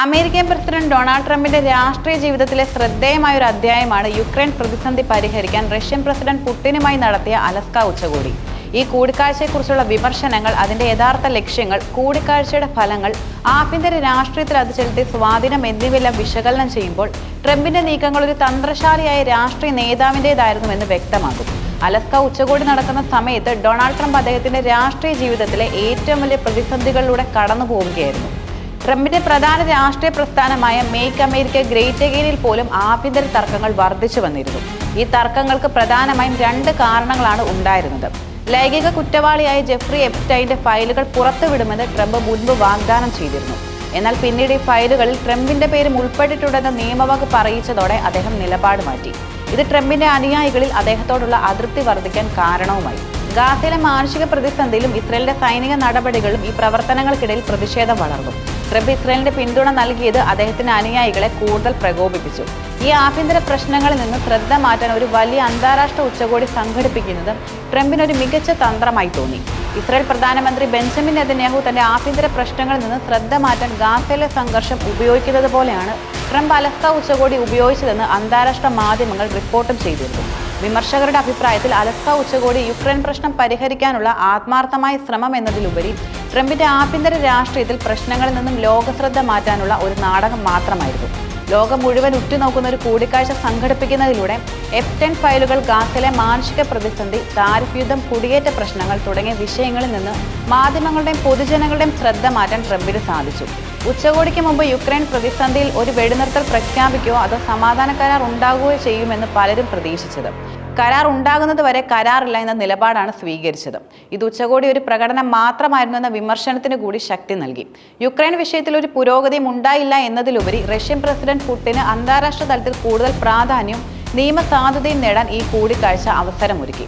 American president Donald ട്രംപിന്റെ രാഷ്ട്രീയ ജീവിതത്തിലെ ശ്രദ്ധേയമായ ഒരു അധ്യായമാണ് യുക്രൈൻ പ്രതിസന്ധി പരിഹരിക്കാൻ റഷ്യൻ പ്രസിഡന്റ് പുടിനുമായി നടത്തിയ അലസ്ക ഉച്ചകോടി. ഈ കൂടിക്കാഴ്ചയെക്കുറിച്ചുള്ള വിമർശനങ്ങൾ, അതിന്റെ യഥാർത്ഥ ലക്ഷ്യങ്ങൾ, കൂടിക്കാഴ്ചയുടെ ഫലങ്ങൾ, ആഭ്യന്തര രാഷ്ട്രീയത്തിൽ അത് ചെലുത്തിയ സ്വാധീനം എന്നിവയെല്ലാം വിശകലനം ചെയ്യുമ്പോൾ ട്രംപിന്റെ നീക്കങ്ങൾ ഒരു തന്ത്രശാലിയായ രാഷ്ട്രീയ നേതാവിൻ്റെതായിരുന്നുവെന്ന് വ്യക്തമാകും. അലസ്ക ഉച്ചകോടി നടക്കുന്ന സമയത്ത് ഡൊണാൾഡ് ട്രംപ് അദ്ദേഹത്തിന്റെ രാഷ്ട്രീയ ജീവിതത്തിലെ ഏറ്റവും വലിയ പ്രതിസന്ധികളിലൂടെ കടന്നു പോവുകയായിരുന്നു. ട്രംപിന്റെ പ്രധാന രാഷ്ട്രീയ പ്രസ്ഥാനമായ മേക്ക് അമേരിക്ക ഗ്രേറ്റ് അഗെയിനിൽ പോലും ആഭ്യന്തര തർക്കങ്ങൾ വർദ്ധിച്ചു വന്നിരുന്നു. ഈ തർക്കങ്ങൾക്ക് പ്രധാനമായും രണ്ട് കാരണങ്ങളാണ് ഉണ്ടായിരുന്നത്. ലൈംഗിക കുറ്റവാളിയായ ജെഫ്രി എപ്സ്റ്റൈന്റെ ഫയലുകൾ പുറത്തുവിടുമെന്ന് ട്രംപ് മുൻപ് വാഗ്ദാനം ചെയ്തിരുന്നു. എന്നാൽ പിന്നീട് ഈ ഫയലുകളിൽ ട്രംപിന്റെ പേരും ഉൾപ്പെട്ടിട്ടുണ്ടെന്ന് നിയമവകുപ്പ് അറിയിച്ചതോടെ അദ്ദേഹം നിലപാട് മാറ്റി. ഇത് ട്രംപിന്റെ അനുയായികളിൽ അദ്ദേഹത്തോടുള്ള അതൃപ്തി വർദ്ധിക്കാൻ കാരണവുമായി. ഗാസയിലെ മാനുഷിക പ്രതിസന്ധിയിലും ഇസ്രയേലിന്റെ സൈനിക നടപടികളിലും ഈ പ്രവർത്തനങ്ങൾക്കിടയിൽ പ്രതിഷേധം വളർന്നു. ട്രംപ് ഇസ്രയേലിന്റെ പിന്തുണ നൽകിയത് അദ്ദേഹത്തിന്റെ അനുയായികളെ കൂടുതൽ പ്രകോപിപ്പിച്ചു. ഈ ആഭ്യന്തര പ്രശ്നങ്ങളിൽ നിന്ന് ശ്രദ്ധ മാറ്റാൻ ഒരു വലിയ അന്താരാഷ്ട്ര ഉച്ചകോടി സംഘടിപ്പിക്കുന്നത് ട്രംപിനൊരു മികച്ച തന്ത്രമായി തോന്നി. ഇസ്രയേൽ പ്രധാനമന്ത്രി ബെഞ്ചമിൻ നെതന്യാഹു തന്റെ ആഭ്യന്തര പ്രശ്നങ്ങളിൽ നിന്ന് ശ്രദ്ധ മാറ്റാൻ ഗാസയിലെ സംഘർഷം ഉപയോഗിക്കുന്നത് പോലെയാണ് ട്രംപ് അലസ്ക ഉച്ചകോടി ഉപയോഗിച്ചതെന്ന് അന്താരാഷ്ട്ര മാധ്യമങ്ങൾ റിപ്പോർട്ടും ചെയ്തിരുന്നു. വിമർശകരുടെ അഭിപ്രായത്തിൽ അലസ്ക ഉച്ചകോടി യുക്രൈൻ പ്രശ്നം പരിഹരിക്കാനുള്ള ആത്മാർത്ഥമായ ശ്രമം എന്നതിലുപരി ട്രംപിന്റെ ആഭ്യന്തര രാഷ്ട്രീയത്തിൽ പ്രശ്നങ്ങളിൽ നിന്നും ലോകശ്രദ്ധ മാറ്റാനുള്ള ഒരു നാടകം മാത്രമായിരുന്നു. ലോകം മുഴുവൻ ഉറ്റുനോക്കുന്ന ഒരു കൂടിക്കാഴ്ച സംഘടിപ്പിക്കുന്നതിലൂടെ എപ്സ്റ്റൈൻ ഫയലുകൾ, ഗാസയിലെ മാനുഷിക പ്രതിസന്ധി, താരിഫ് യുദ്ധം, കുടിയേറ്റ പ്രശ്നങ്ങൾ തുടങ്ങിയ വിഷയങ്ങളിൽ നിന്ന് മാധ്യമങ്ങളുടെയും പൊതുജനങ്ങളുടെയും ശ്രദ്ധ മാറ്റാൻ ട്രംപിന് സാധിച്ചു. ഉച്ചകോടിക്ക് മുമ്പ് യുക്രൈൻ പ്രതിസന്ധിയിൽ ഒരു വെടിനിർത്തൽ പ്രഖ്യാപിക്കുകയോ അതോ സമാധാന കരാർ ഉണ്ടാകുകയോ ചെയ്യുമെന്ന് പലരും പ്രതീക്ഷിച്ചത്. കരാർ ഉണ്ടാകുന്നത് വരെ കരാറില്ല എന്ന നിലപാടാണ് സ്വീകരിച്ചത്. ഇത് ഉച്ചകോടി ഒരു പ്രകടനം മാത്രമായിരുന്നു എന്ന വിമർശനത്തിന് കൂടി ശക്തി നൽകി. യുക്രൈൻ വിഷയത്തിൽ ഒരു പുരോഗതിയും ഉണ്ടായില്ല എന്നതിലുപരി റഷ്യൻ പ്രസിഡന്റ് പുടിന് അന്താരാഷ്ട്ര തലത്തിൽ കൂടുതൽ പ്രാധാന്യവും നിയമസാധുതയും നേടാൻ ഈ കൂടിക്കാഴ്ച അവസരമൊരുക്കി.